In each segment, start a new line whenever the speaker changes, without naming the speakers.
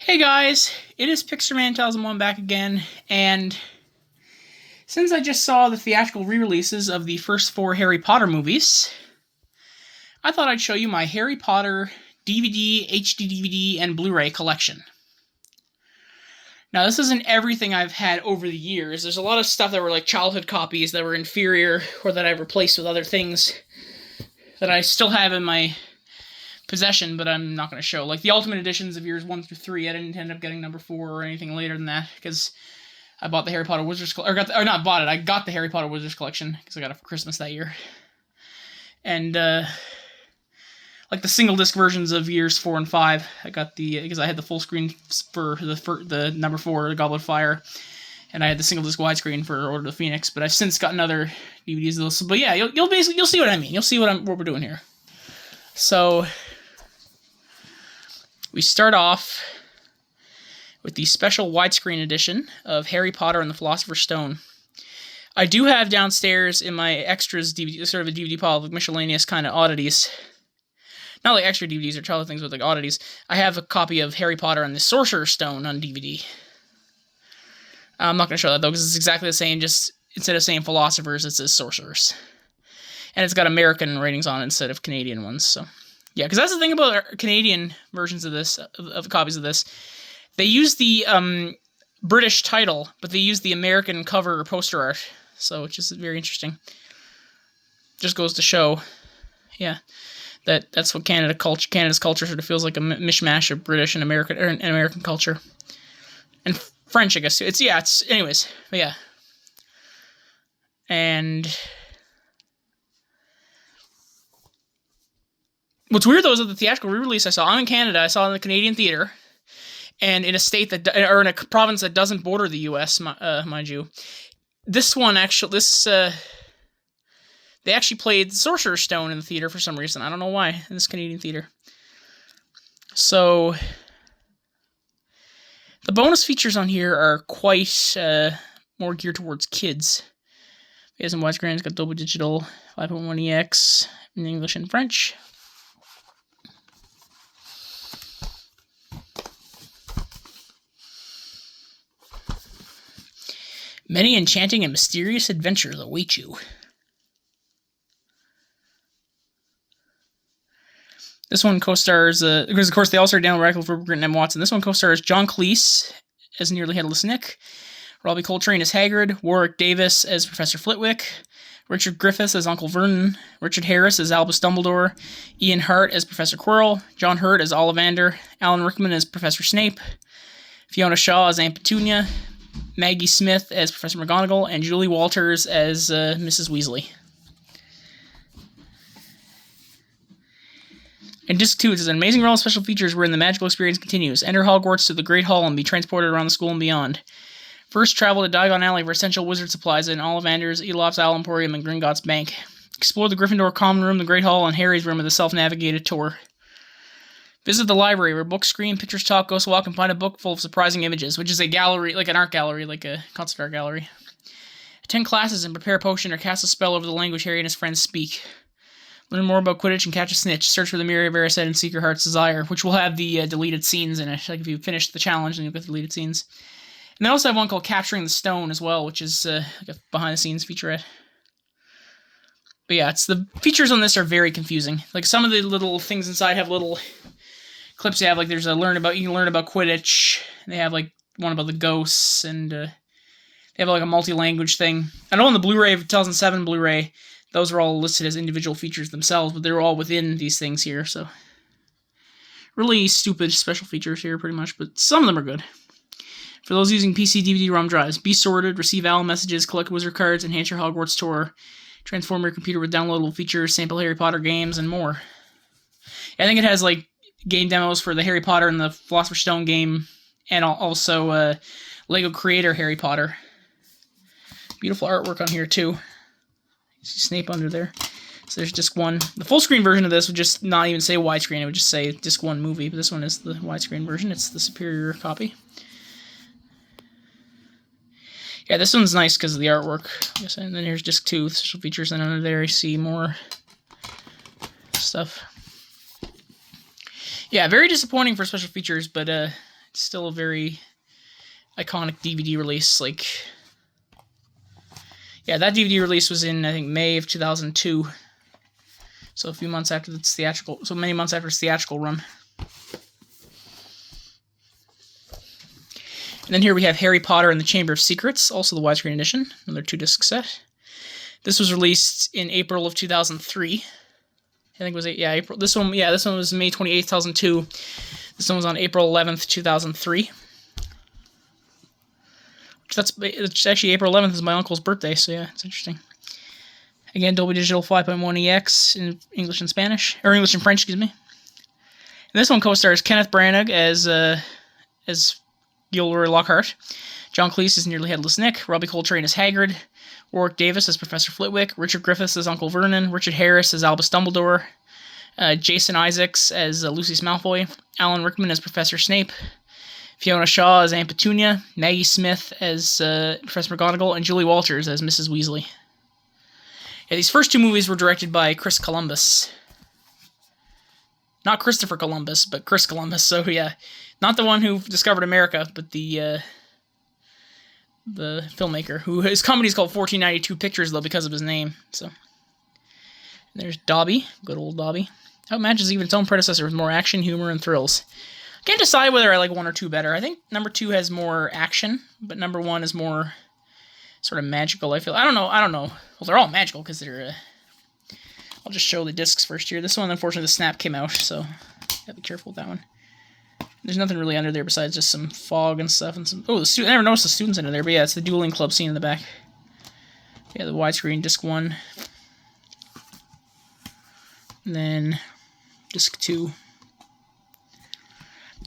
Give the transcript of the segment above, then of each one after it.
Hey guys, it is Pixarman Tells Them One back again, and since I just saw the theatrical re-releases of the first four Harry Potter movies, I thought I'd show you my Harry Potter DVD, HD DVD, and Blu-ray collection. Now, this isn't everything I've had over the years. There's a lot of stuff that were like childhood copies that were inferior, or that I've replaced with other things that I still have in my possession, but I'm not going to show. Like the Ultimate Editions of years 1 through 3, I didn't end up getting number 4 or anything later than that, because I bought the Harry Potter Wizards Collection, I got the Harry Potter Wizards Collection, because I got it for Christmas that year. And, like the single disc versions of years 4 and 5, I got because I had the full screen for the number 4, the Goblet of Fire, and I had the single disc widescreen for Order of the Phoenix, but I've since gotten other DVDs of those. But yeah, you'll see what I mean. You'll see what we're doing here. So we start off with the special widescreen edition of Harry Potter and the Philosopher's Stone. I do have downstairs in my extras DVD, sort of a DVD pile of miscellaneous kind of oddities. Not like extra DVDs or childhood things, but like oddities. I have a copy of Harry Potter and the Sorcerer's Stone on DVD. I'm not going to show that though, because it's exactly the same, just instead of saying Philosophers, it says Sorcerers. And it's got American ratings on it instead of Canadian ones, so... Yeah, because that's the thing about Canadian versions of this, of copies of this. They use the British title, but they use the American cover or poster art, so which is very interesting. Just goes to show, yeah, that's what Canada's culture sort of feels like, a mishmash of British and American culture, and French, I guess too. Anyways, but yeah, and. What's weird, though, is that the theatrical re-release I saw, I'm in Canada, I saw it in the Canadian theater, and in a state or in a province that doesn't border the U.S., mind you. This one, they actually played Sorcerer's Stone in the theater for some reason. I don't know why, in this Canadian theater. So, the bonus features on here are quite more geared towards kids. It has some widescreen, it's got double digital, 5.1EX, in English and French. Many enchanting and mysterious adventures await you. This one co-stars, because of course they all started Daniel Radcliffe, Rupert Grint, and Emma Watson. This one co-stars John Cleese as Nearly Headless Nick, Robbie Coltrane as Hagrid, Warwick Davis as Professor Flitwick, Richard Griffiths as Uncle Vernon, Richard Harris as Albus Dumbledore, Ian Hart as Professor Quirrell, John Hurt as Ollivander, Alan Rickman as Professor Snape, Fiona Shaw as Aunt Petunia, Maggie Smith as Professor McGonagall, and Julie Walters as Mrs. Weasley. In Disc 2, it says, an amazing realm of special features wherein the magical experience continues. Enter Hogwarts to the Great Hall and be transported around the school and beyond. First, travel to Diagon Alley for essential wizard supplies in Ollivander's, Elop's Owl Emporium, and Gringotts Bank. Explore the Gryffindor Common Room, the Great Hall, and Harry's Room with a self-navigated tour. Visit the library, where books scream, pictures talk, ghosts walk, and find a book full of surprising images, which is a gallery, like an art gallery, like a concept art gallery. Attend classes and prepare a potion or cast a spell over the language Harry and his friends speak. Learn more about Quidditch and catch a snitch. Search for the Mirror of Erised and seek your heart's desire, which will have the deleted scenes in it. Like if you finish the challenge, then you'll get the deleted scenes. And they also have one called Capturing the Stone as well, which is like a behind-the-scenes featurette. But yeah, the features on this are very confusing. Like some of the little things inside have little clips you have, like there's you can learn about Quidditch, and they have like one about the ghosts, and they have like a multi-language thing. I know on the Blu-ray, 2007 Blu-ray, those are all listed as individual features themselves, but they're all within these things here, so really stupid special features here pretty much, but some of them are good. For those using PC DVD-ROM drives, be sorted, receive owl messages, collect wizard cards, enhance your Hogwarts tour, transform your computer with downloadable features, sample Harry Potter games, and more. I think it has like game demos for the Harry Potter and the Philosopher's Stone game, and also Lego Creator Harry Potter. Beautiful artwork on here, too. You see Snape under there. So there's disc 1. The full screen version of this would just not even say widescreen, it would just say disc 1 movie, but this one is the widescreen version. It's the superior copy. Yeah, this one's nice because of the artwork. And then here's disc 2 with special features, and under there you see more stuff. Yeah, very disappointing for special features, but It's still a very iconic DVD release. Like, yeah, that DVD release was in, I think, May of 2002. So a few months after its theatrical, so many months after its theatrical run. And then here we have Harry Potter and the Chamber of Secrets, also the widescreen edition, another 2-disc set. This was released in April of 2003. I think it was April. This one was May 28th, 2002. This one was on April 11th, 2003. It's actually April 11th is my uncle's birthday, so yeah, it's interesting. Again, Dolby Digital 5.1 EX in English and Spanish, or English and French, excuse me. And this one co-stars Kenneth Branagh as Gilderoy Lockhart, John Cleese as Nearly Headless Nick, Robbie Coltrane as Hagrid, Warwick Davis as Professor Flitwick, Richard Griffiths as Uncle Vernon, Richard Harris as Albus Dumbledore, Jason Isaacs as Lucius Malfoy, Alan Rickman as Professor Snape, Fiona Shaw as Aunt Petunia, Maggie Smith as Professor McGonagall, and Julie Walters as Mrs. Weasley. Yeah, these first two movies were directed by Chris Columbus. Not Christopher Columbus, but Chris Columbus. So yeah, not the one who discovered America, but the filmmaker, who his comedy is called 1492 Pictures, though, because of his name. So there's Dobby, good old Dobby. Outmatches even its own predecessor with more action, humor, and thrills. Can't decide whether I like 1 or 2 better. I think number 2 has more action, but number 1 is more sort of magical, I feel. I don't know. Well, they're all magical because they're... I'll just show the discs first here. This one, unfortunately, the snap came out, so gotta be careful with that one. There's nothing really under there besides just some fog and stuff. And some... Oh, I never noticed the students under there, but yeah, it's the dueling club scene in the back. Yeah, the widescreen, disc 1. And then disc 2.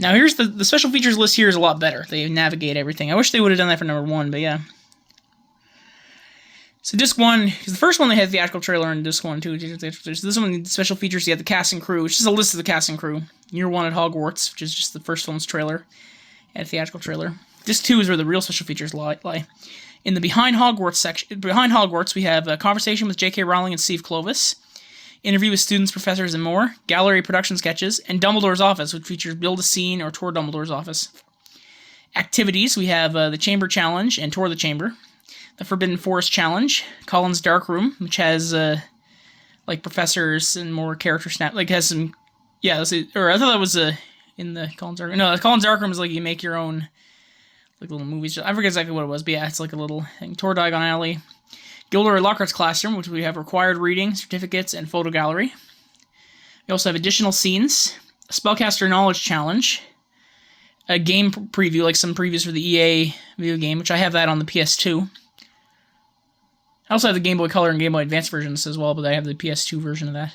Now, here's the special features list here is a lot better. They navigate everything. I wish they would have done that for number 1, but yeah. So disc 1, because the first one they had the theatrical trailer, and disc 1 too. This one, special features, you have the cast and crew, which is a list of the cast and crew. Year 1 at Hogwarts, which is just the first film's trailer, and a theatrical trailer. Disc 2 is where the real special features lie. In the Behind Hogwarts section, behind Hogwarts, we have a conversation with J.K. Rowling and Steve Clovis, interview with students, professors, and more, gallery production sketches, and Dumbledore's office, which features build a scene or tour Dumbledore's office. Activities, we have the Chamber Challenge and Tour the Chamber. The Forbidden Forest Challenge, Colin's Dark Room, which has, like, professors and more character snap, like, has some, yeah, I thought that was, in the Colin's Dark Room. No, the Colin's Dark Room is, like, you make your own, like, little movies. I forget exactly what it was, but yeah, it's like a little thing. Tour Diagon Alley. Gilderoy Lockhart's Classroom, which we have required reading, certificates, and photo gallery. We also have additional scenes, a Spellcaster Knowledge Challenge, a game preview, like some previews for the EA video game, which I have that on the PS2. I also have the Game Boy Color and Game Boy Advance versions as well, but I have the PS2 version of that.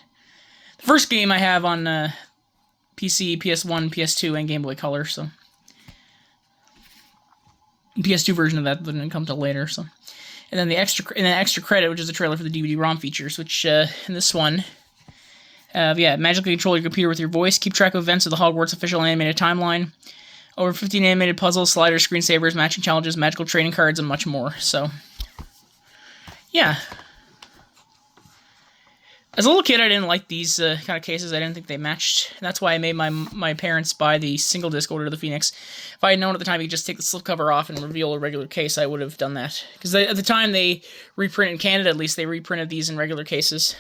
The first game I have on PC, PS1, PS2, and Game Boy Color, so... The PS2 version of that didn't come till later, so... And then the extra credit, which is the trailer for the DVD-ROM features, which, in this one... magically control your computer with your voice, keep track of events of the Hogwarts official animated timeline, over 15 animated puzzles, sliders, screensavers, matching challenges, magical trading cards, and much more, so... Yeah. As a little kid, I didn't like these kind of cases. I didn't think they matched. That's why I made my parents buy the single disc Order of the Phoenix. If I had known at the time you could just take the slipcover off and reveal a regular case, I would have done that. Because at the time they reprinted, in Canada at least, they reprinted these in regular cases.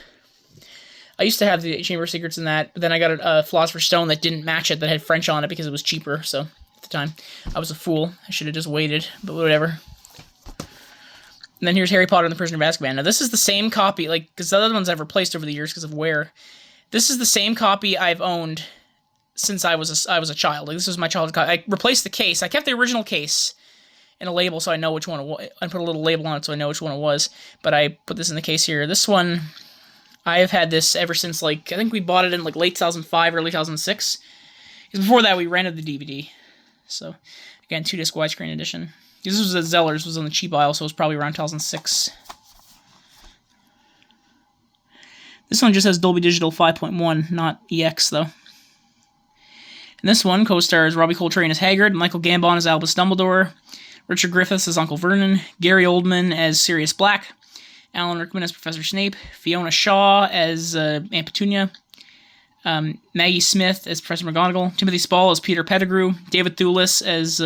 I used to have the Chamber of Secrets in that, but then I got a Philosopher's Stone that didn't match it, that had French on it because it was cheaper, so at the time I was a fool. I should have just waited, but whatever. And then here's Harry Potter and the Prisoner of Azkaban. Now, this is the same copy, like, because the other ones I've replaced over the years because of wear. This is the same copy I've owned since I was a child. Like, this was my childhood copy. I replaced the case. I kept the original case and a label so I know which one it was. I put a little label on it so I know which one it was. But I put this in the case here. This one, I have had this ever since, like, I think we bought it in, like, late 2005, early 2006. Because before that, we rented the DVD. So, again, 2-disc widescreen edition. This was at Zeller's, was on the cheap aisle, so it was probably around 2006. This one just has Dolby Digital 5.1, not EX, though. And this one co-stars Robbie Coltrane as Hagrid, Michael Gambon as Albus Dumbledore, Richard Griffiths as Uncle Vernon, Gary Oldman as Sirius Black, Alan Rickman as Professor Snape, Fiona Shaw as Aunt Petunia, Maggie Smith as Professor McGonagall, Timothy Spall as Peter Pettigrew, David Thewlis as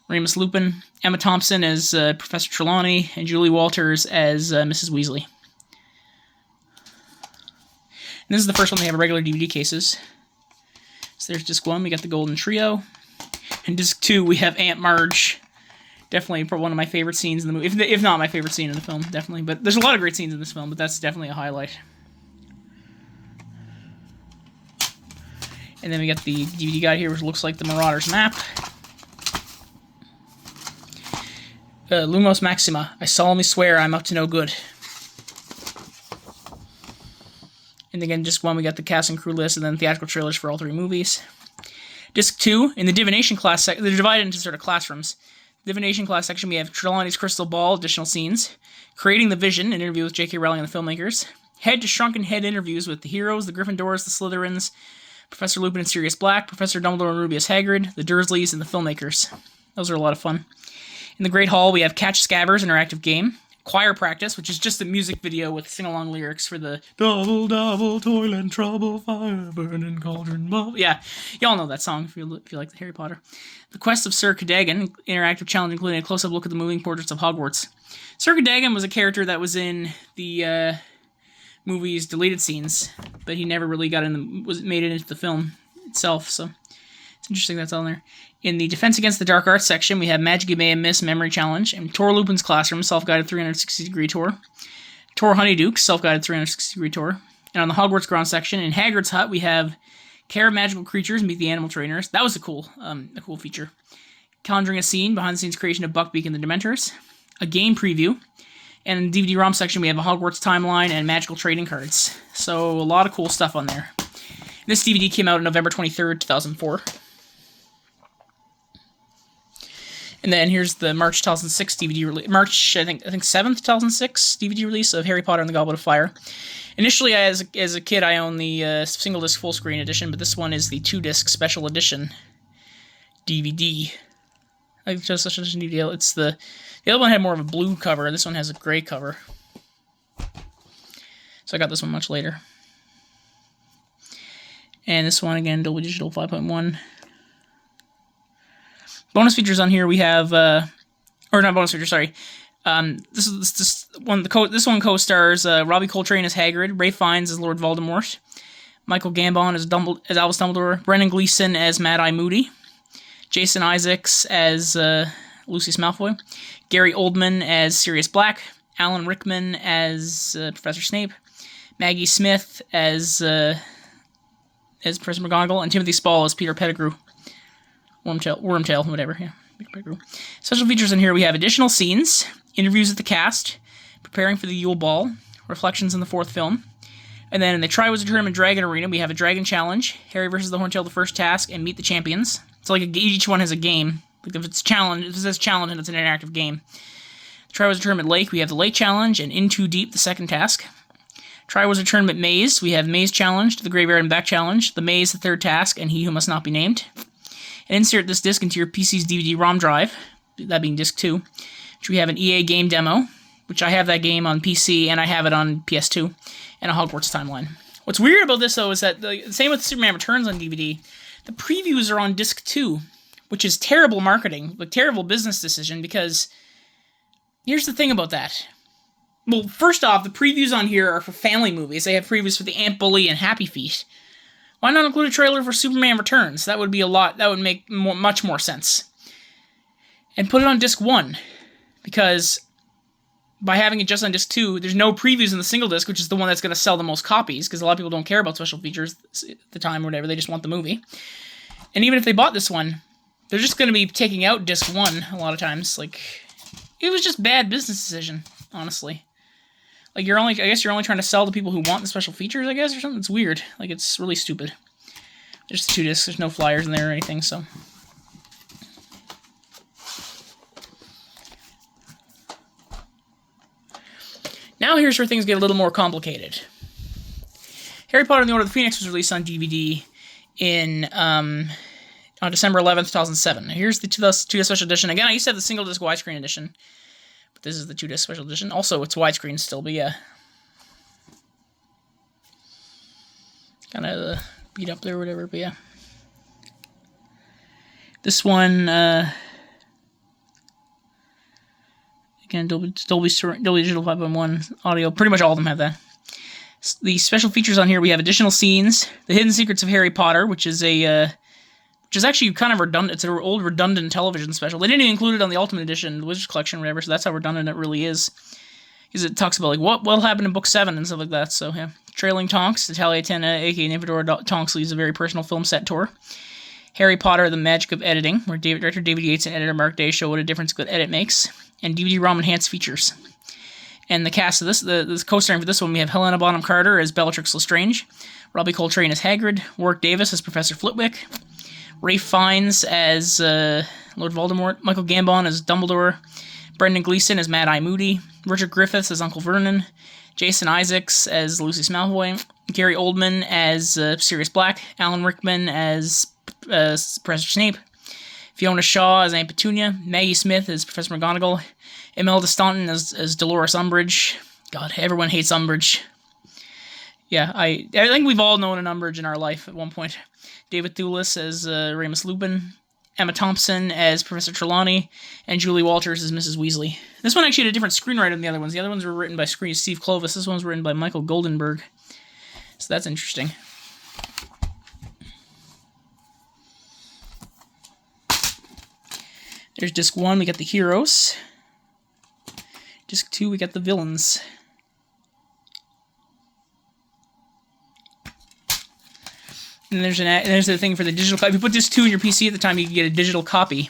Remus Lupin, Emma Thompson as Professor Trelawney, and Julie Walters as Mrs. Weasley. And this is the first one they have regular DVD cases. So there's disc 1, we got the Golden Trio. And disc 2, we have Aunt Marge. Definitely one of my favorite scenes in the movie, if not my favorite scene in the film, definitely. But there's a lot of great scenes in this film, but that's definitely a highlight. And then we got the DVD guide here, which looks like the Marauders map. Lumos Maxima. I solemnly swear I'm up to no good. And again, disc 1, we got the cast and crew list, and then theatrical trailers for all 3 movies. Disc 2, in the divination class section, they're divided into sort of classrooms. Divination class section, we have Trelawney's Crystal Ball, additional scenes. Creating the Vision, an interview with J.K. Rowling and the filmmakers. Head to Shrunken Head interviews with the heroes, the Gryffindors, the Slytherins, Professor Lupin and Sirius Black, Professor Dumbledore and Rubeus Hagrid, the Dursleys, and the filmmakers. Those are a lot of fun. In the Great Hall, we have Catch Scabbers interactive game. Choir Practice, which is just a music video with sing-along lyrics for the double, double, toil and trouble, fire, burning cauldron, bubble. Yeah, y'all know that song if you like the Harry Potter. The Quest of Sir Cadogan, interactive challenge including a close-up look at the moving portraits of Hogwarts. Sir Cadogan was a character that was in the movie's deleted scenes, but he never really made it into the film itself, so it's interesting that's on there. In the Defense Against the Dark Arts section, we have Magic You May Have Missed Memory Challenge, and Tor Lupin's Classroom, self-guided 360-degree tour. Tor Honeyduke's self-guided 360-degree tour. And on the Hogwarts Grounds section, in Hagrid's Hut, we have Care of Magical Creatures, Meet the Animal Trainers. That was a cool feature. Conjuring a Scene, behind-the-scenes creation of Buckbeak and the Dementors. A game preview. And in the DVD-ROM section, we have a Hogwarts timeline and magical trading cards. So, a lot of cool stuff on there. This DVD came out on November 23rd, 2004. And then here's the March 2006 DVD release. March, I think 7th, 2006 DVD release of Harry Potter and the Goblet of Fire. Initially, as a kid, I owned the single-disc full-screen edition, but this one is the 2-disc special edition DVD. I think just such a DVD. It's the other one had more of a blue cover, and this one has a gray cover. So I got this one much later. And this one, again, Dolby Digital 5.1. Bonus features on here we have, or not bonus features, sorry. This one co-stars Robbie Coltrane as Hagrid, Ralph Fiennes as Lord Voldemort, Michael Gambon as Albus Dumbledore, Brendan Gleeson as Mad-Eye Moody, Jason Isaacs as Lucius Malfoy, Gary Oldman as Sirius Black, Alan Rickman as Professor Snape, Maggie Smith as Professor McGonagall, and Timothy Spall as Peter Pettigrew. Wormtail, whatever, yeah. Special features in here, we have additional scenes, interviews with the cast, preparing for the Yule Ball, reflections in the 4th film, and then in the Triwizard Tournament Dragon Arena, we have a Dragon Challenge, Harry vs. the Horntail, the first task, and Meet the Champions. So like each one has a game. Like if it says challenge, and it's an interactive game. The Triwizard Tournament Lake, we have the Lake Challenge, and In Too Deep, the second task. Triwizard Tournament Maze, we have Maze Challenge, the Graveyard and Back Challenge, the Maze, the third task, and He Who Must Not Be Named. And insert this disc into your PC's DVD-ROM drive, that being disc 2, which we have an EA game demo, which I have that game on PC, and I have it on PS2, and a Hogwarts timeline. What's weird about this, though, is that, the same with Superman Returns on DVD, the previews are on disc 2, which is terrible marketing, like terrible business decision, because here's the thing about that. Well, first off, the previews on here are for family movies. They have previews for the Aunt Bully and Happy Feet. Why not include a trailer for Superman Returns? That would be that would make much more sense. And put it on disc 1, because by having it just on disc 2, there's no previews in the single disc, which is the one that's going to sell the most copies, because a lot of people don't care about special features at the time or whatever, they just want the movie. And even if they bought this one, they're just going to be taking out disc 1 a lot of times. Like, it was just bad business decision, honestly. Like, I guess you're only trying to sell to people who want the special features, I guess, or something. It's weird. Like, it's really stupid. There's 2 discs. There's no flyers in there or anything, so. Now here's where things get a little more complicated. Harry Potter and the Order of the Phoenix was released on DVD on December 11th, 2007. Here's the 2-disc special edition. Again, I used to have the single-disc widescreen edition. This is the 2-disc special edition. Also, it's widescreen still, but yeah. kind of beat up there or whatever, but yeah. This one, again, Dolby Digital 5.1 audio. Pretty much all of them have that. The special features on here, we have additional scenes, The Hidden Secrets of Harry Potter, which is actually kind of redundant. It's an old redundant television special. They didn't even include it on the Ultimate Edition, the Wizards Collection, or whatever. So that's how redundant it really is. Because it talks about like what'll happen in Book 7 and stuff like that. So yeah, Trailing Tonks, Italia Tenna, aka Nymphadora Tonks, leads a very personal film set tour. Harry Potter: The Magic of Editing, where director David Yates and editor Mark Day show what a difference a good edit makes, and DVD-ROM enhanced features. And the cast of this, the co-starring for this one, we have Helena Bonham Carter as Bellatrix Lestrange, Robbie Coltrane as Hagrid, Warwick Davis as Professor Flitwick, Ralph Fiennes as Lord Voldemort, Michael Gambon as Dumbledore, Brendan Gleeson as Mad-Eye Moody, Richard Griffiths as Uncle Vernon, Jason Isaacs as Lucius Malfoy, Gary Oldman as Sirius Black, Alan Rickman as Professor Snape, Fiona Shaw as Aunt Petunia, Maggie Smith as Professor McGonagall, Imelda Staunton as Dolores Umbridge. God, everyone hates Umbridge. Yeah, I think we've all known an Umbridge in our life at one point. David Thewlis as Remus Lupin, Emma Thompson as Professor Trelawney, and Julie Walters as Mrs. Weasley. This one actually had a different screenwriter than the other ones. The other ones were written by Steve Kloves. This one was written by Michael Goldenberg. So that's interesting. There's disc 1, we got the heroes. Disc 2, we got the villains. And there's the thing for the digital copy. If you put disc 2 in your PC at the time, you can get a digital copy.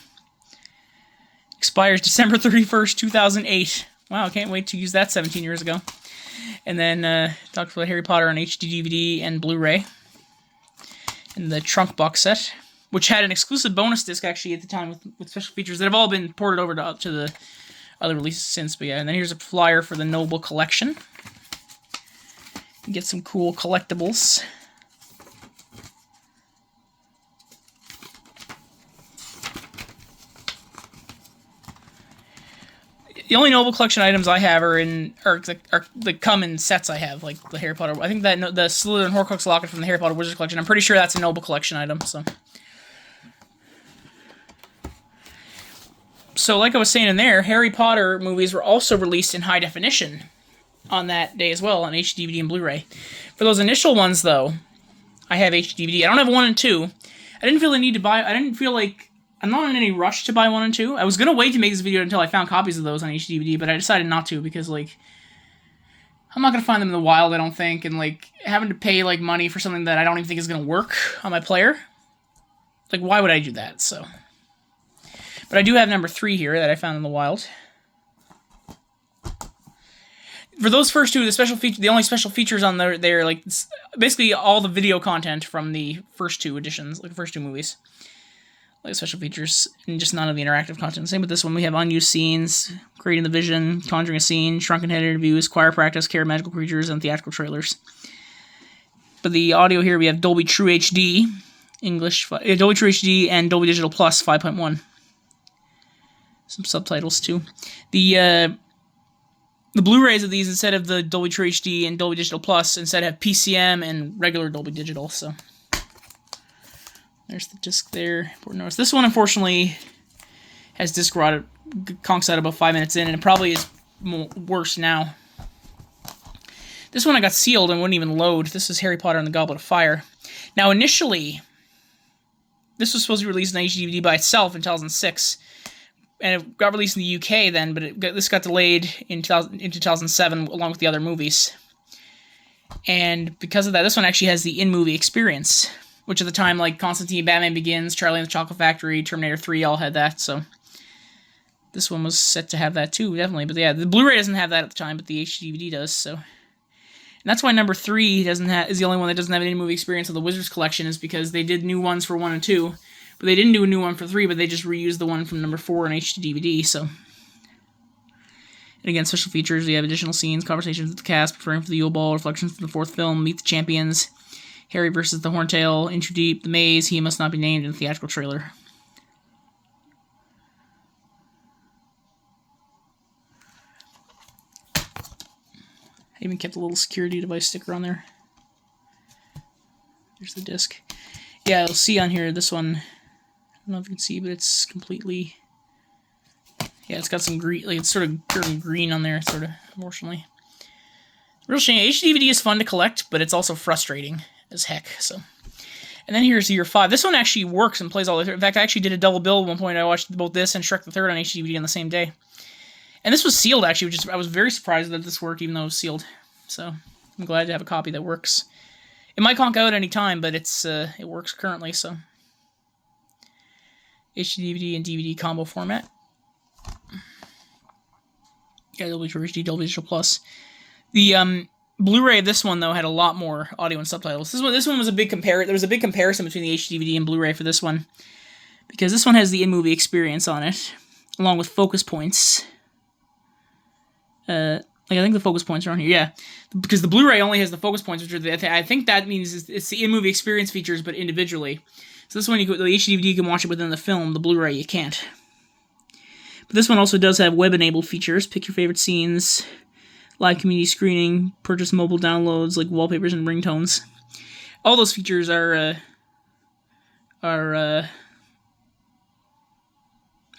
Expires December 31st, 2008. Wow, I can't wait to use that 17 years ago. And then talked about Harry Potter on HD DVD and Blu-ray. And the trunk box set, which had an exclusive bonus disc actually at the time with special features that have all been ported over to the other releases since. But yeah, and then here's a flyer for the Noble Collection. You get some cool collectibles. The only Noble Collection items I have are the come in sets I have, like the Harry Potter. I think that the Slytherin Horcrux locket from the Harry Potter Wizards Collection, I'm pretty sure that's a Noble Collection item, so. So, like I was saying in there, Harry Potter movies were also released in high definition on that day as well, on HD DVD and Blu-ray. For those initial ones, though, I have HD DVD. I don't have 1 and 2. I didn't feel the need to buy... I didn't feel like... I'm not in any rush to buy 1 and 2. I was going to wait to make this video until I found copies of those on HD DVD, but I decided not to because, like... I'm not going to find them in the wild, I don't think, and, like, having to pay, like, money for something that I don't even think is going to work on my player. Like, why would I do that, so... But I do have number 3 here that I found in the wild. For those first two, the only special features on there, like, basically all the video content from the first 2 editions, like the first 2 movies. Like special features, and just none of the interactive content. Same with this one. We have unused scenes, creating the vision, conjuring a scene, shrunken head interviews, choir practice, care of magical creatures, and theatrical trailers. But the audio here, we have Dolby True HD, English, Dolby True HD, and Dolby Digital Plus 5.1. Some subtitles too. The Blu-rays of these, instead of the Dolby True HD and Dolby Digital Plus, instead have PCM and regular Dolby Digital. So there's the disc there. Important notice. This one, unfortunately, has disc rot. Conks out about 5 minutes in, and it probably is worse now. This one I got sealed and wouldn't even load. This is Harry Potter and the Goblet of Fire. Now, initially, this was supposed to be released in HD DVD by itself in 2006. And it got released in the UK then, but this got delayed in 2007 along with the other movies. And because of that, this one actually has the in-movie experience, which at the time, like Constantine, Batman Begins, Charlie and the Chocolate Factory, Terminator 3 all had that, so this one was set to have that too, definitely. But yeah, the Blu-ray doesn't have that at the time, but the HD DVD does, so. And that's why number 3 is the only one that doesn't have any movie experience of the Wizards Collection, is because they did new ones for 1 and 2. But they didn't do a new one for 3, but they just reused the one from number 4 on HD DVD, so. And again, special features, we have additional scenes, conversations with the cast, preparing for the Yule Ball, reflections from the 4th film, Meet the Champions, Harry versus the Horntail, In Too Deep, The Maze, He Must Not Be Named, and the theatrical trailer. I even kept a little security device sticker on there. There's the disc. Yeah, you'll see on here, this one, I don't know if you can see, but it's completely, yeah, it's got some green, like, it's sort of turning green on there, sort of, unfortunately. Real shame. HD DVD is fun to collect, but it's also frustrating as heck, so. And then here's year 5. This one actually works and plays all the. In fact, I actually did a double bill at one point. I watched both this and Shrek the Third on HD DVD on the same day. And this was sealed, actually, which is, I was very surprised that this worked, even though it was sealed. So, I'm glad to have a copy that works. It might conk out any time, but it works currently, so. HD DVD and DVD combo format. Yeah, Dolby HD, Dolby Digital Plus. The Blu-ray of this one, though, had a lot more audio and subtitles. This one was a big there was a big comparison between the HD DVD and Blu-ray for this one, because this one has the in-movie experience on it, along with focus points. I think the focus points are on here, yeah. Because the Blu-ray only has the focus points, which are I think that means it's the in-movie experience features, but individually. So this one, the HD DVD, you can watch it within the film. The Blu-ray, you can't. But this one also does have web-enabled features. Pick your favorite scenes, live community screening, purchase mobile downloads like wallpapers and ringtones. All those features are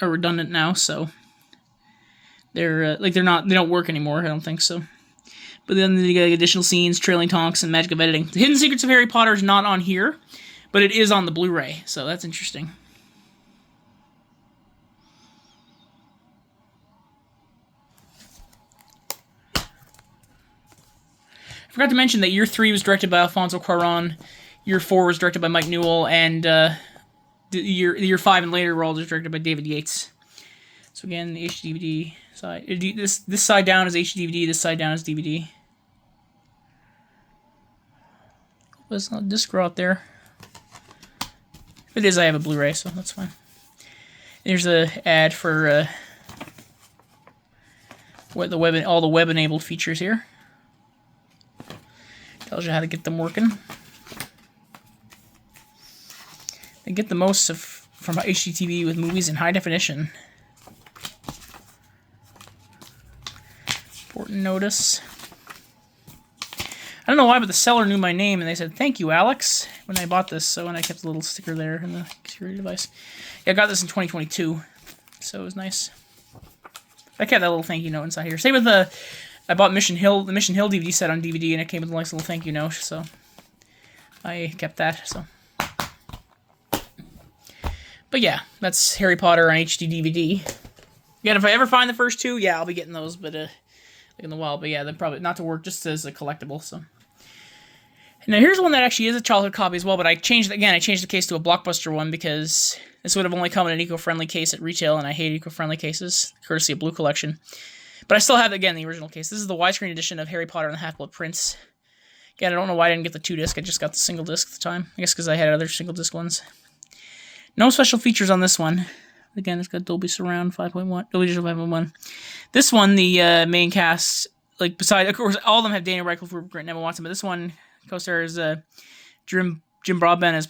redundant now, so they don't work anymore. I don't think so. But then you get additional scenes, trailing talks, and magic of editing. The Hidden Secrets of Harry Potter is not on here, but it is on the Blu-ray, so that's interesting. I forgot to mention that Year 3 was directed by Alfonso Cuarón, Year 4 was directed by Mike Newell, and year 5 and later were all directed by David Yates. So again, the HD DVD side. This side down is HD DVD, this side down is DVD. There's not a disc row out there. If it is, I have a Blu-ray, so that's fine. There's an ad for all the web-enabled features here. Tells you how to get them working. They get the most from HDTV with movies in high definition. Important notice. I don't know why, but the seller knew my name, and they said, "Thank you, Alex," when I bought this, so when I kept a little sticker there in the security device. Yeah, I got this in 2022, so it was nice. I kept that little thank you note inside here. Same with I bought the Mission Hill DVD set on DVD, and it came with a nice little thank you note, so I kept that, so. But yeah, that's Harry Potter on HD DVD. Again, if I ever find the first two, yeah, I'll be getting those, but like in the wild. But yeah, they're probably not to work, just as a collectible, so. Now here's one that actually is a childhood copy as well, but I changed the case to a Blockbuster one because this would have only come in an eco-friendly case at retail, and I hate eco-friendly cases, courtesy of Blue Collection. But I still have, again, the original case. This is the widescreen edition of Harry Potter and the Half-Blood Prince. Again, I don't know why I didn't get the 2-disc. I just got the single disc at the time. I guess because I had other single disc ones. No special features on this one. Again, it's got Dolby Surround 5.1, Dolby Digital 5.1. This one, the main cast, like, beside, of course, all of them have Daniel Radcliffe, Rupert Grint, and Emma Watson, but this one co-stars Jim Broadbent as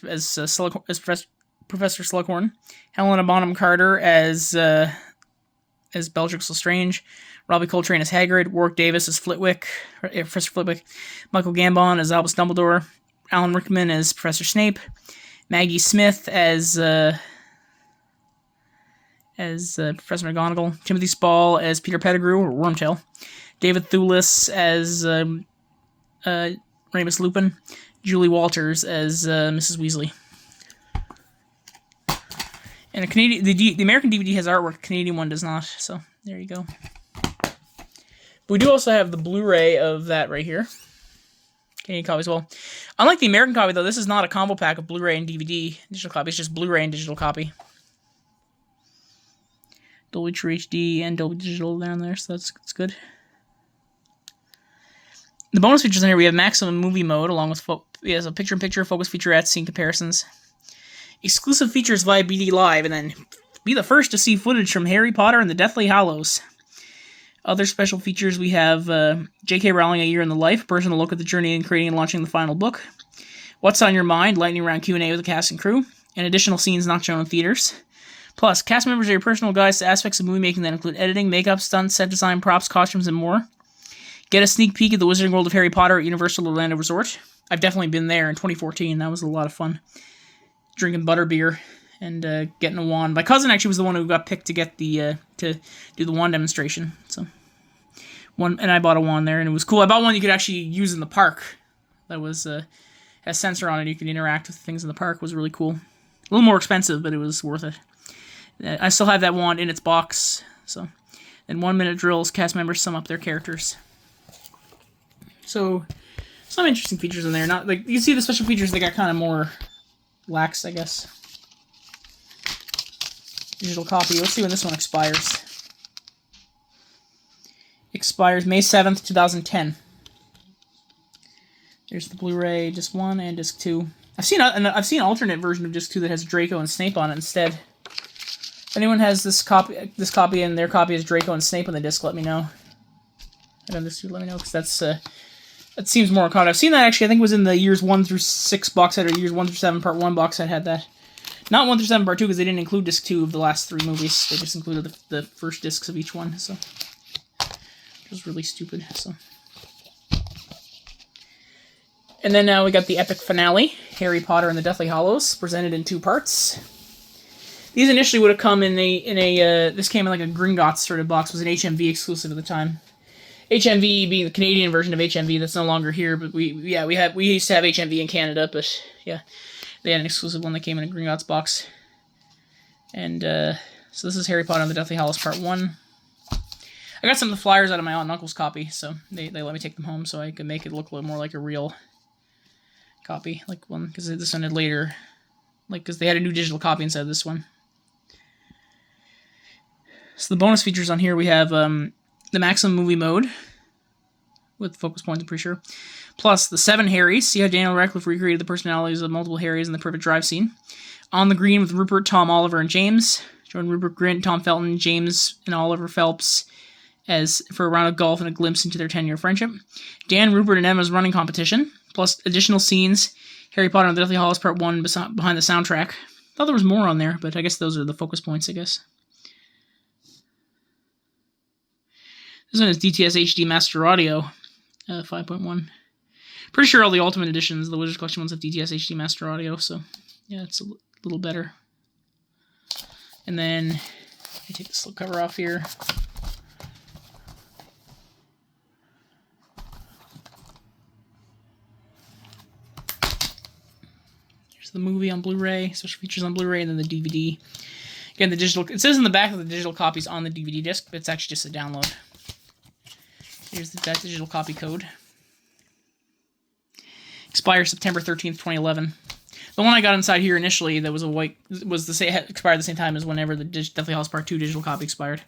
Professor Slughorn, Helena Bonham Carter as Bellatrix Lestrange, Robbie Coltrane as Hagrid, Warwick Davis as Professor Flitwick, Michael Gambon as Albus Dumbledore, Alan Rickman as Professor Snape, Maggie Smith as Professor McGonagall, Timothy Spall as Peter Pettigrew, or Wormtail, David Thewlis as Remus Lupin, Julie Walters as Mrs. Weasley. And the American DVD has artwork, the Canadian one does not, so there you go. But we do also have the Blu-ray of that right here. Canadian copy as well. Unlike the American copy, though, this is not a combo pack of Blu-ray and DVD digital copy. It's just Blu-ray and digital copy. Dolby True HD and Dolby Digital down there, so that's good. The bonus features in here, we have maximum movie mode, along with a picture-in-picture, focus featurettes, scene comparisons. Exclusive features via BD Live, and then be the first to see footage from Harry Potter and the Deathly Hallows. Other special features, we have J.K. Rowling, A Year in the Life, a personal look at the journey in creating and launching the final book. What's on Your Mind, lightning round Q&A with the cast and crew, and additional scenes not shown in theaters. Plus, cast members are your personal guides to aspects of movie making that include editing, makeup, stunts, set design, props, costumes, and more. Get a sneak peek at the Wizarding World of Harry Potter at Universal Orlando Resort. I've definitely been there in 2014. That was a lot of fun. Drinking butterbeer and getting a wand. My cousin actually was the one who got picked to get the to do the wand demonstration. So and I bought a wand there, and it was cool. I bought one you could actually use in the park. That was had a sensor on it. You could interact with things in the park. It was really cool. A little more expensive, but it was worth it. I still have that wand in its box. So, then 1 minute drills. Cast members sum up their characters. So, some interesting features in there. Not like you see the special features. They got kind of more lax, I guess. Digital copy. Let's see when this one expires. Expires May 7th, 2010. There's the Blu-ray Disc 1 and Disc 2. I've seen an alternate version of Disc 2 that has Draco and Snape on it instead. If anyone has this copy and their copy is Draco and Snape on the disc, let me know. And on this too, let me know, because that seems more common. I've seen that actually. I think it was in the years 1 through 6 box set, or years 1 through 7 part 1 box set had that. Not 1 through 7 part 2, because they didn't include disc 2 of the last 3 movies. They just included the first discs of each one. So it was really stupid. So. And then now we got the epic finale, Harry Potter and the Deathly Hallows, presented in 2 parts. These initially would have come in this came in like a Gringotts sort of box. It was an HMV exclusive at the time. HMV being the Canadian version of HMV that's no longer here, but we used to have HMV in Canada, but yeah, they had an exclusive one that came in a Gringotts box. And so this is Harry Potter and the Deathly Hallows Part 1. I got some of the flyers out of my aunt and uncle's copy, so they let me take them home so I could make it look a little more like a real copy, like one, because this one had later, like, because they had a new digital copy inside this one. So the bonus features on here, we have the maximum movie mode with focus points, I'm pretty sure. Plus the 7 Harrys. See how Daniel Radcliffe recreated the personalities of multiple Harrys in the Privet Drive scene. On the Green with Rupert, Tom, Oliver, and James. Join Rupert Grint, Tom Felton, James, and Oliver Phelps for a round of golf and a glimpse into their 10-year friendship. Dan, Rupert, and Emma's running competition. Plus additional scenes. Harry Potter and the Deathly Hallows Part 1 behind the soundtrack. Thought there was more on there, but I guess those are the focus points, I guess. This one is DTS HD Master Audio 5.1. Pretty sure all the Ultimate Editions, the Wizards Collection ones, have DTS HD Master Audio, so yeah, it's a little better. And then, let me take the slipcover off here. Here's the movie on Blu-ray, special features on Blu-ray, and then the DVD. Again, the digital, it says in the back that the digital copy's on the DVD disc, but it's actually just a download. Here's that digital copy code. Expires September 13th, 2011. The one I got inside here initially that was a white expired at the same time as whenever the Deathly Hallows Part 2 digital copy expired.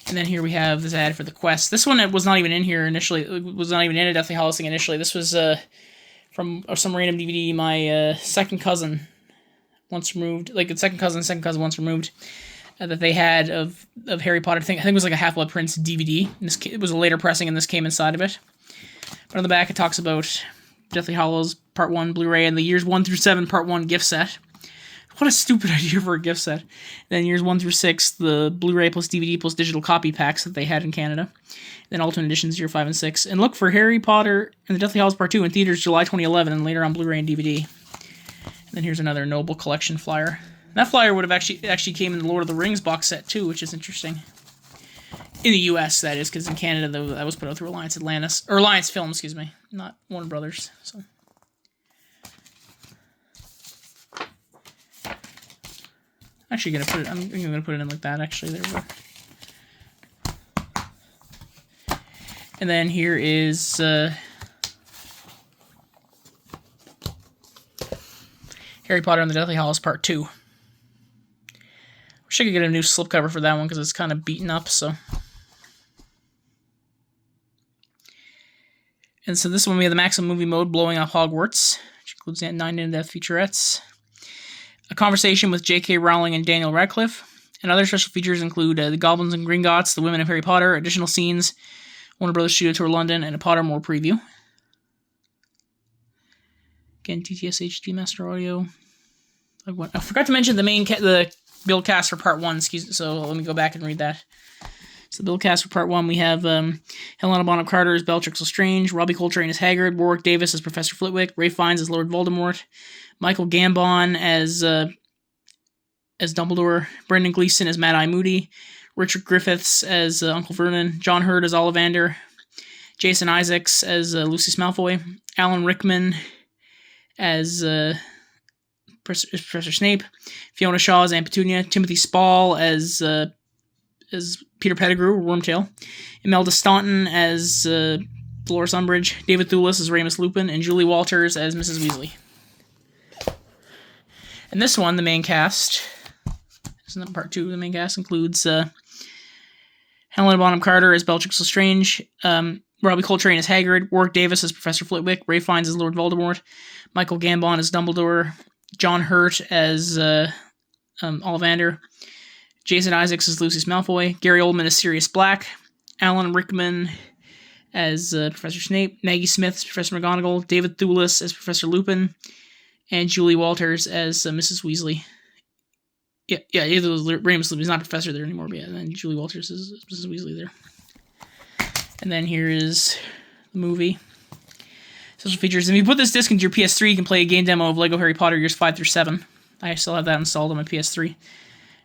And then here we have this ad for the Quest. This one was not even in here initially. It was not even in a Deathly Hallows thing initially. This was from some random DVD my second cousin once removed, like the second cousin once removed. That they had of Harry Potter thing. I think it was like a Half-Blood Prince DVD. It was a later pressing, and this came inside of it. But on the back, it talks about Deathly Hallows Part 1 Blu-ray and the years 1 through 7 Part 1 gift set. What a stupid idea for a gift set. Then years 1 through 6, the Blu-ray plus DVD plus digital copy packs that they had in Canada. Then Ultimate Editions year 5 and 6. And look for Harry Potter and the Deathly Hallows Part 2 in theaters July 2011 and later on Blu-ray and DVD. And then here's another Noble Collection flyer. That flyer would have actually came in the Lord of the Rings box set too, which is interesting. In the U.S., that is, because in Canada that was put out through Alliance Atlantis or Alliance Film, excuse me, not Warner Brothers. So, actually, I'm gonna put it in like that. Actually, there we go. And then here is Harry Potter and the Deathly Hallows Part 2. Wish I could get a new slipcover for that one because it's kind of beaten up, so. And so this one we have the maximum movie mode, Blowing Up Hogwarts, which includes 9 in-depth featurettes. A conversation with J.K. Rowling and Daniel Radcliffe. And other special features include the Goblins and Gringotts, the Women of Harry Potter, additional scenes, Warner Brothers Studio Tour London, and a Pottermore preview. Again, TTS HD Master Audio. I forgot to mention the build cast for Part 1, so let me go back and read that. So the bill cast for part 1, we have Helena Bonham Carter as Bellatrix Lestrange, Robbie Coltrane as Hagrid, Warwick Davis as Professor Flitwick, Ralph Fiennes as Lord Voldemort, Michael Gambon as Dumbledore, Brendan Gleeson as Mad-Eye Moody, Richard Griffiths as Uncle Vernon, John Hurt as Ollivander, Jason Isaacs as Lucius Malfoy, Alan Rickman as Professor Snape, Fiona Shaw as Aunt Petunia, Timothy Spall as Peter Pettigrew, or Wormtail, Imelda Staunton as Dolores Umbridge, David Thewlis as Remus Lupin, and Julie Walters as Mrs. Weasley. And this one, the main cast, isn't that part 2 of the main cast, includes Helena Bonham Carter as Bellatrix Lestrange, Robbie Coltrane as Hagrid, Warwick Davis as Professor Flitwick, Ralph Fiennes as Lord Voldemort, Michael Gambon as Dumbledore, John Hurt as Ollivander, Jason Isaacs as Lucius Malfoy, Gary Oldman as Sirius Black, Alan Rickman as Professor Snape, Maggie Smith as Professor McGonagall, David Thewlis as Professor Lupin, and Julie Walters as Mrs. Weasley. Yeah, either was Remus Lupin. He's not Professor there anymore, but yeah, and then Julie Walters is Mrs. Weasley there. And then here is the movie. Special features. If you put this disc into your PS3, you can play a game demo of Lego Harry Potter years 5 through 7. I still have that installed on my PS3.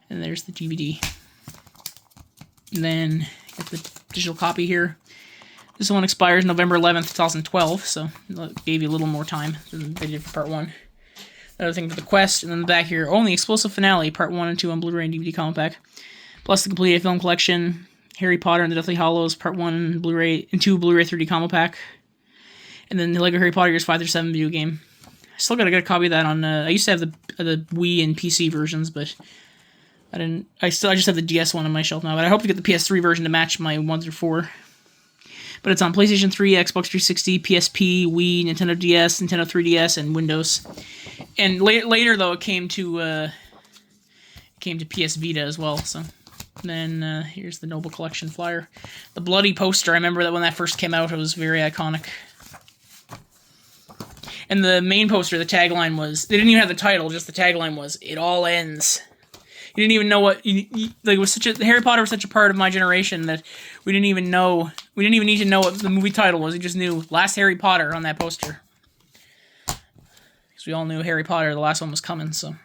And there's the DVD. And then get the digital copy here. This one expires November 11th, 2012, so it gave you a little more time than they did for part 1. Another thing for the quest, and then the back here, only Explosive Finale, part 1 and 2 on Blu-ray and DVD comic pack. Plus the completed film collection, Harry Potter and the Deathly Hallows, part 1 Blu-ray and 2 Blu-ray 3D comic pack. And then the Lego Harry Potter years 5 through 7 video game. I still gotta get a copy of that on, I used to have the Wii and PC versions, but I just have the DS one on my shelf now, but I hope to get the PS3 version to match my 1 through 4. But it's on PlayStation 3, Xbox 360, PSP, Wii, Nintendo DS, Nintendo 3DS, and Windows. And later, though, it came to PS Vita as well. So then here's the Noble Collection flyer. The bloody poster, I remember that when that first came out, it was very iconic. And the main poster, the tagline was, they didn't even have the title, just the tagline was, "It all ends." You didn't even know what, like, it was Harry Potter was such a part of my generation that we didn't even need to know what the movie title was. We just knew Last Harry Potter on that poster. Because we all knew Harry Potter, the last one was coming, so.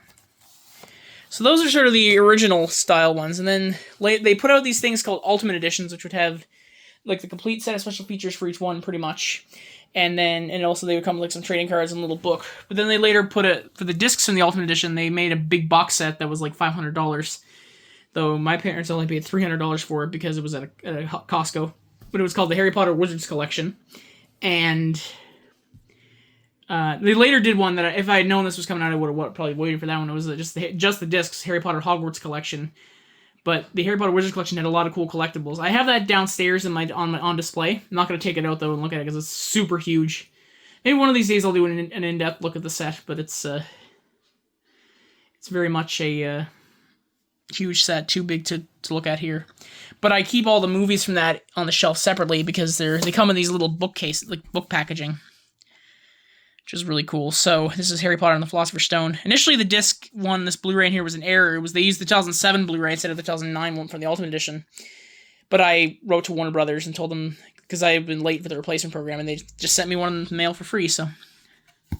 So those are sort of the original style ones, and then they put out these things called Ultimate Editions, which would have, like, the complete set of special features for each one, pretty much. And also they would come with like some trading cards and a little book. But then they later put for the discs in the Ultimate Edition, they made a big box set that was like $500. Though my parents only paid $300 for it because it was at a Costco. But it was called the Harry Potter Wizards Collection. And they later did one that if I had known this was coming out, I would have probably waited for that one. It was just the discs, Harry Potter Hogwarts Collection. But the Harry Potter Wizards Collection had a lot of cool collectibles. I have that downstairs on display. I'm not going to take it out, though, and look at it, because it's super huge. Maybe one of these days I'll do an in-depth look at the set, but it's very much a huge set, too big to look at here. But I keep all the movies from that on the shelf separately, because they come in these little bookcase, like book packaging, which is really cool. So this is Harry Potter and the Philosopher's Stone. Initially, the disc one, this Blu-ray in here, was an error. They used the 2007 Blu-ray instead of the 2009 one from the Ultimate Edition. But I wrote to Warner Brothers and told them, because I had been late for the replacement program, and they just sent me one in the mail for free, so. I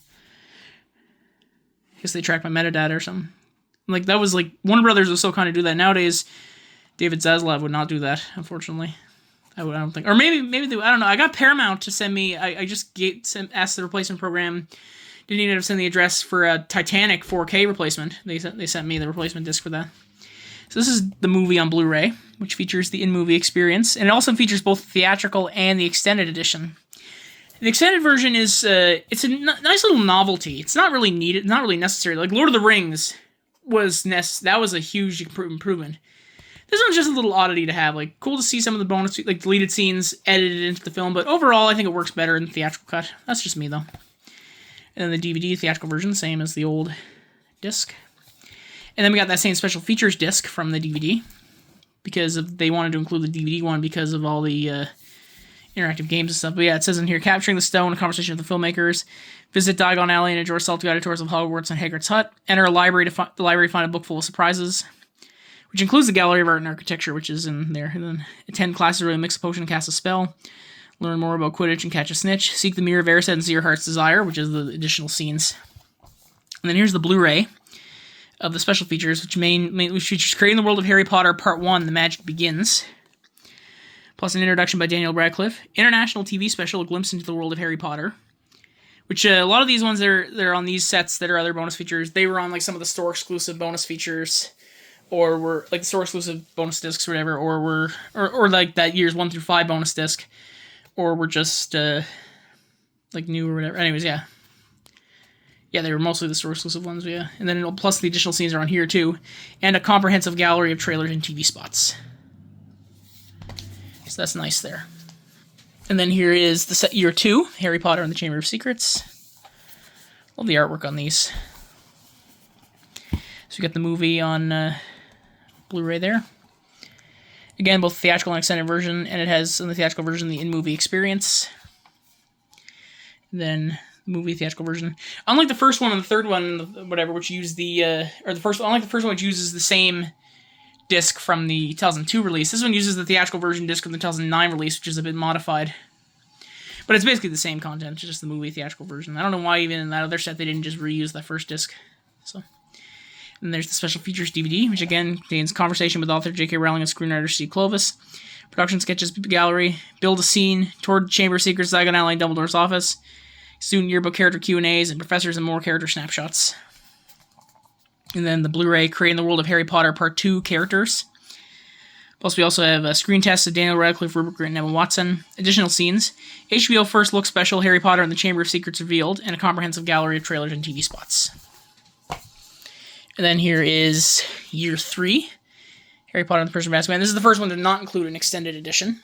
guess they tracked my metadata or something. Like, that was like, Warner Brothers was so kind to do that. Nowadays, David Zaslav would not do that, unfortunately. I don't think, or maybe they, I don't know. I got Paramount to send me. I just asked the replacement program. Didn't even have to send the address for a Titanic 4K replacement. They sent me the replacement disc for that. So this is the movie on Blu-ray, which features the in-movie experience, and it also features both the theatrical and the extended edition. The extended version is it's a nice little novelty. It's not really needed, not really necessary. Like Lord of the Rings that was a huge improvement. This one's just a little oddity to have. Like, cool to see some of the bonus, like, deleted scenes edited into the film, but overall, I think it works better in the theatrical cut. That's just me, though. And then the DVD theatrical version, same as the old disc. And then we got that same special features disc from the DVD, because they wanted to include the DVD one because of all the interactive games and stuff. But yeah, it says in here, Capturing the Stone, a conversation with the filmmakers. Visit Diagon Alley and enjoy salty guided tours of Hogwarts and Hagrid's Hut. Enter a library to find a book full of surprises. which includes the Gallery of Art and Architecture, which is in there. And then attend classes where you mix a potion and cast a spell. Learn more about Quidditch and catch a snitch. Seek the Mirror of Erised and see your heart's desire, which is the additional scenes. And then here's the Blu-ray of the special features, which features Creating the World of Harry Potter Part 1, The Magic Begins. Plus an introduction by Daniel Radcliffe. International TV special, A Glimpse into the World of Harry Potter. Which, a lot of these ones, they're on these sets that are other bonus features. They were on, like, some of the store-exclusive bonus features, or were, like, the store-exclusive bonus discs or whatever, or like, that year's 1 through 5 bonus disc, or were just, like, new or whatever. Anyways, yeah. Yeah, they were mostly the store-exclusive ones, yeah. And then, plus the additional scenes are on here, too. And a comprehensive gallery of trailers and TV spots. So that's nice there. And then here is the set year 2, Harry Potter and the Chamber of Secrets. Love the artwork on these. So we got the movie on Blu-ray there. Again, both theatrical and extended version, and it has in the theatrical version the in-movie experience. And then the movie theatrical version. Unlike the first one and the third one, whatever, which use unlike the first one, which uses the same disc from the 2002 release. This one uses the theatrical version disc from the 2009 release, which is a bit modified. But it's basically the same content, just the movie theatrical version. I don't know why even in that other set they didn't just reuse that first disc. So, and there's the special features DVD, which again contains conversation with author J.K. Rowling and screenwriter Steve Kloves, production sketches gallery, build a scene, tour Chamber of Secrets, Diagon Alley, and Dumbledore's office, student yearbook character Q&As, and professors and more character snapshots. And then the Blu-ray Creating the World of Harry Potter Part 2 characters. Plus, we also have a screen test of Daniel Radcliffe, Rupert Grint, and Emma Watson. Additional scenes. HBO First Look Special, Harry Potter and the Chamber of Secrets Revealed, and a comprehensive gallery of trailers and TV spots. And then here is Year 3, Harry Potter and the Prisoner of Azkaban. This is the first one to not include an extended edition.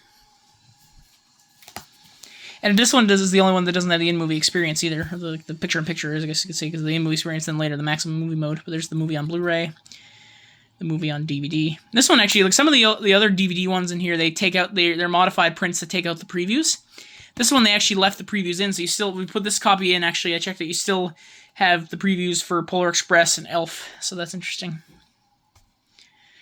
And this one is the only one that doesn't have the in-movie experience either. The picture-in-picture, I guess you could say, because the in-movie experience, then later the maximum movie mode. But there's the movie on Blu-ray, the movie on DVD. This one, actually, like some of the other DVD ones in here, they take out, they're modified prints that take out the previews. This one, they actually left the previews in, so we put this copy in, actually, I checked it, you still have the previews for Polar Express and Elf, so that's interesting.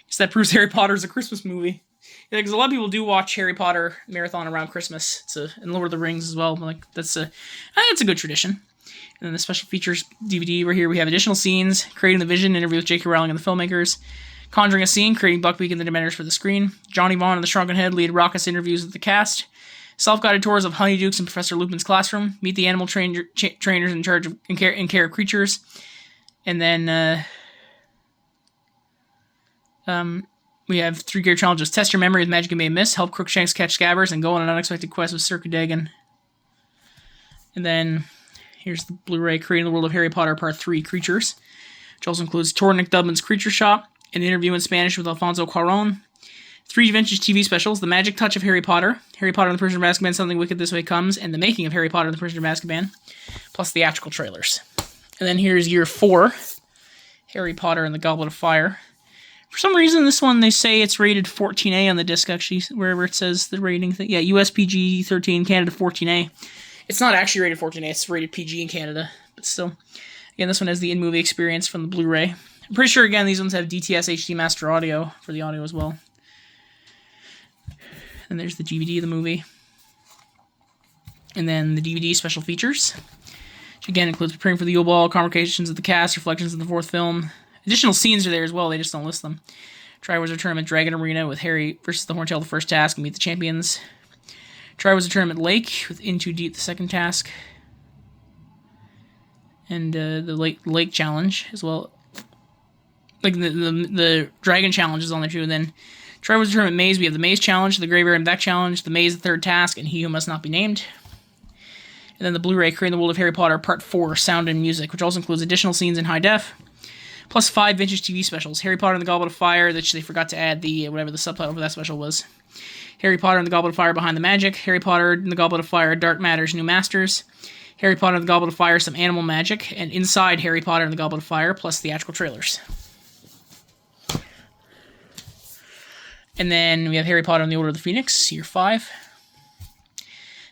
Guess that proves Harry Potter is a Christmas movie. Yeah, because a lot of people do watch Harry Potter marathon around Christmas. And Lord of the Rings as well. Like I think it's a good tradition. And then the special features DVD right here, we have additional scenes, Creating the Vision, interview with J.K. Rowling and the filmmakers, Conjuring a Scene, creating Buckbeak and the Dementors for the screen, Johnny Vaughn and the Shrunken Head lead raucous interviews with the cast, self-guided tours of Honeydukes and Professor Lupin's classroom, meet the animal trainers in charge of and care of creatures, and then we have 3 gear challenges. Test your memory with Magic and May Miss, help Crookshanks catch Scabbers, and go on an unexpected quest with Sir Cadogan. And then here's the Blu-ray Creating the World of Harry Potter Part 3 Creatures, which also includes tour Nick Dubman's Creature Shop, an interview in Spanish with Alfonso Cuarón, 3 vintage TV specials, The Magic Touch of Harry Potter, Harry Potter and the Prisoner of Azkaban, Something Wicked This Way Comes, and The Making of Harry Potter and the Prisoner of Azkaban, plus theatrical trailers. And then here's Year 4, Harry Potter and the Goblet of Fire. For some reason, this one, they say it's rated 14A on the disc, actually, wherever it says the rating thing. Yeah, US PG 13, Canada 14A. It's not actually rated 14A, it's rated PG in Canada, but still. Again, this one has the in-movie experience from the Blu-ray. I'm pretty sure, again, these ones have DTS HD Master Audio for the audio as well. And there's the DVD of the movie. And then the DVD special features, which again includes preparing for the Yule Ball, conversations of the cast, reflections of the 4th film. Additional scenes are there as well, they just don't list them. Triwizard Tournament Dragon Arena with Harry versus the Horntail the first task and meet the champions. Triwizard Tournament Lake with In Too Deep the second task. And the Lake Challenge as well. Like the Dragon Challenge is on there too. And then Triwizard Tournament Maze, we have the Maze Challenge, the Graveyard and Back Challenge, the Maze the third task, and He Who Must Not Be Named. And then the Blu-ray Creating the World of Harry Potter Part 4 Sound and Music, which also includes additional scenes in high def. Plus 5 vintage TV specials. Harry Potter and the Goblet of Fire, that they forgot to add the whatever the subtitle for that special was. Harry Potter and the Goblet of Fire Behind the Magic. Harry Potter and the Goblet of Fire Dark Matters New Masters. Harry Potter and the Goblet of Fire Some Animal Magic. And Inside Harry Potter and the Goblet of Fire, plus theatrical trailers. And then we have Harry Potter and the Order of the Phoenix, Year 5.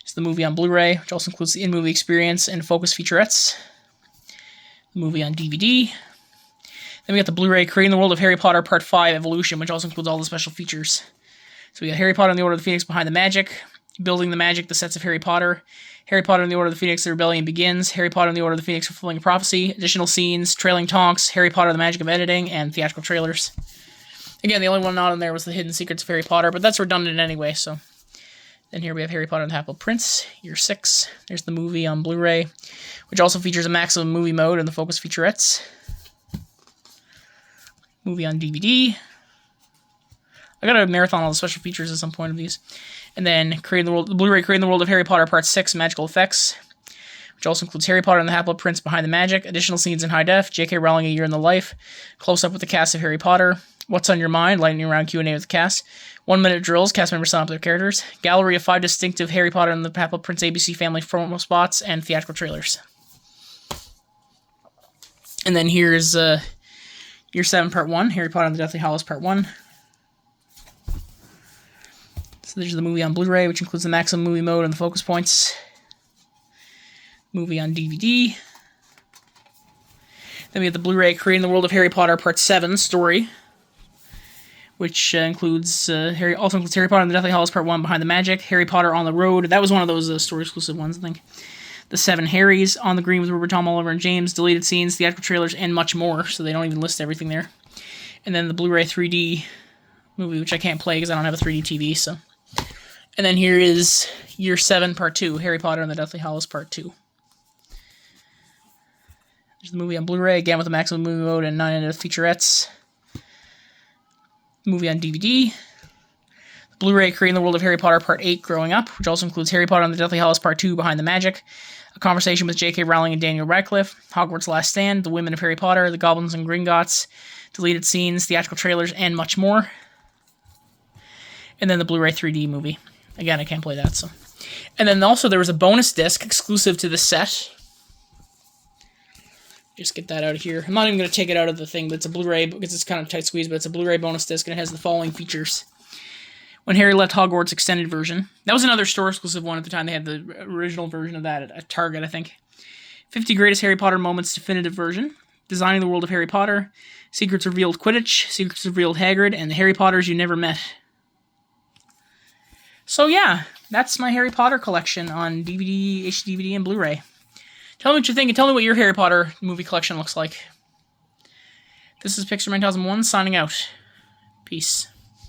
It's the movie on Blu-ray, which also includes the in-movie experience and focus featurettes. The movie on DVD. Then we got the Blu-ray Creating the World of Harry Potter Part 5 Evolution, which also includes all the special features. So we got Harry Potter and the Order of the Phoenix Behind the Magic, Building the Magic, the Sets of Harry Potter, Harry Potter and the Order of the Phoenix, The Rebellion Begins, Harry Potter and the Order of the Phoenix, Fulfilling a Prophecy, additional scenes, trailing talks, Harry Potter, The Magic of Editing, and theatrical trailers. Again, the only one not on there was the Hidden Secrets of Harry Potter, but that's redundant anyway, so. Then here we have Harry Potter and the Half-Blood Prince, Year 6. There's the movie on Blu-ray, which also features a maximum movie mode and the Focus featurettes. Movie on DVD. I gotta marathon all the special features at some point of these. And then the Blu-ray Creating the World of Harry Potter Part 6 Magical Effects, which also includes Harry Potter and the Half-Blood Prince Behind the Magic, additional scenes in high def, J.K. Rowling A Year in the Life, close-up with the cast of Harry Potter, What's on Your Mind, lightning round Q&A with the cast, 1-minute drills, cast members sum up their characters, gallery of 5 distinctive Harry Potter and the Half-Blood Prince ABC Family promo spots, and theatrical trailers. And then here's Year 7 Part 1, Harry Potter and the Deathly Hallows Part 1. So there's the movie on Blu-ray, which includes the maximum movie mode and the focus points. Movie on DVD. Then we have the Blu-ray Creating the World of Harry Potter Part 7 Story, which includes Harry Potter and the Deathly Hallows Part 1 Behind the Magic, Harry Potter on the Road. That was one of those story-exclusive ones, I think. The 7 Harrys, On the Green with Rupert, Tom, Oliver, and James, deleted scenes, theatrical trailers, and much more, so they don't even list everything there. And then the Blu-ray 3D movie, which I can't play because I don't have a 3D TV, so. And then here is Year 7 Part 2, Harry Potter and the Deathly Hallows Part 2. There's the movie on Blu-ray, again with a maximum movie mode and 9 featurettes. Movie on DVD. The Blu-ray Creating the World of Harry Potter Part 8 Growing Up, which also includes Harry Potter and the Deathly Hallows Part 2 Behind the Magic, a conversation with J.K. Rowling and Daniel Radcliffe, Hogwarts Last Stand, The Women of Harry Potter, The Goblins and Gringotts, deleted scenes, theatrical trailers, and much more. And then the Blu-ray 3D movie. Again, I can't play that, so. And then also there was a bonus disc exclusive to the set. Just get that out of here. I'm not even going to take it out of the thing, but it's a Blu-ray, because it's kind of tight squeeze, but it's a Blu-ray bonus disc, and it has the following features. When Harry Left Hogwarts extended version. That was another store-exclusive one at the time. They had the original version of that at Target, I think. 50 Greatest Harry Potter Moments Definitive Version. Designing the World of Harry Potter. Secrets Revealed Quidditch. Secrets Revealed Hagrid. And the Harry Potters You Never Met. So yeah, that's my Harry Potter collection on DVD, HD-DVD, and Blu-ray. Tell me what you think, and tell me what your Harry Potter movie collection looks like. This is Pixar 9001 signing out. Peace.